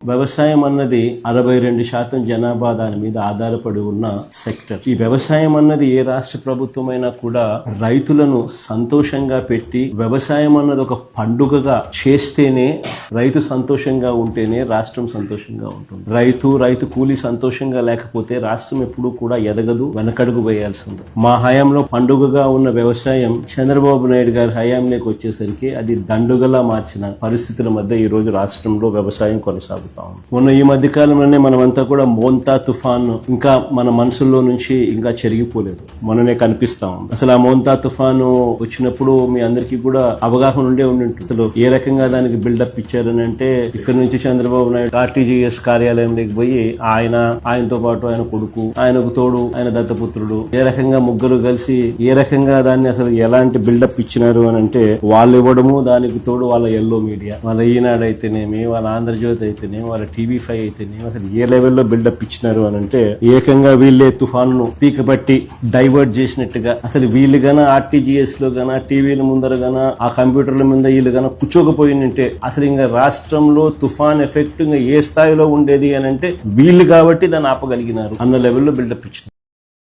వ్యవసాయం అన్నది 62% జనాభా దాని మీద ఆధారపడి ఉన్న సెక్టర్. ఈ వ్యవసాయం అన్నది ఏ రాష్ట్ర ప్రభుత్వమైనా కూడా రైతులను సంతోషంగా పెట్టి వ్యవసాయం అన్నది ఒక పండుగగా చేస్తేనే, రైతు సంతోషంగా ఉంటేనే రాష్ట్రం సంతోషంగా ఉంటుంది. రైతు కూలి సంతోషంగా లేకపోతే రాష్ట్రం ఎప్పుడూ కూడా ఎదగదు, వెనకడుగు వేయాల్సింది. మా హయాంలో పండుగగా ఉన్న వ్యవసాయం చంద్రబాబు నాయుడు గారి హయాంలోకి వచ్చేసరికి అది దండుగలా మార్చిన పరిస్థితుల మధ్య ఈ రోజు రాష్ట్రంలో వ్యవసాయం కొనసాగుతుంది. మొన్న ఈ మధ్య కాలంలోనే మనమంతా కూడా మోంతా తుఫాను ఇంకా మన మనసుల్లో నుంచి ఇంకా చెరిగిపోలేదు, మననే కనిపిస్తాం. అసలు ఆ మోంతా తుఫాను వచ్చినప్పుడు మీ అందరికీ కూడా అవగాహన ఉండే ఉంటుంది. అసలు ఏ రకంగా దానికి బిల్డప్ ఇచ్చారని అంటే, ఇక్కడ నుంచి చంద్రబాబు నాయుడు ఆర్టీజీఎస్ కార్యాలయంలోకి పోయి ఆయనతో పాటు ఆయన కొడుకు, ఆయనకు తోడు ఆయన దత్తపుత్రుడు, ఏ రకంగా ముగ్గురు కలిసి ఏ రకంగా దాన్ని అసలు ఎలాంటి బిల్డప్ ఇచ్చినారు అని అంటే, వాళ్ళు ఇవ్వడము, దానికి తోడు వాళ్ళ ఎల్లో మీడియా, వాళ్ళ ఈనాడు అయితేనేమి, వాళ్ళ ఆంధ్రజ్యోతి అయితేనేమి, వాళ్ళ TV5 అయితేనేమి, అసలు ఏ లెవెల్లో బిల్డప్ ఇచ్చినారు అని అంటే, ఏకంగా వీళ్ళే తుఫాను పీకబట్టి డైవర్ట్ చేసినట్టుగా, అసలు వీళ్ళు గాన ఆర్టీజీఎస్ లో గాన టీవీల ముందర గాన ఆ కంప్యూటర్ల మీద వీళ్ళు గాన కూర్చోకపోయిందంటే అసలు ఇంకా రాష్ట్రంలో తుఫాన్ ఎఫెక్ట్ ఇంకా ఏ స్థాయిలో ఉండేది అని అంటే, వీళ్ళు కాబట్టి దాన్ని ఆపగలిగినారు అన్న లెవెల్లో బిల్డప్ ఇచ్చినారు.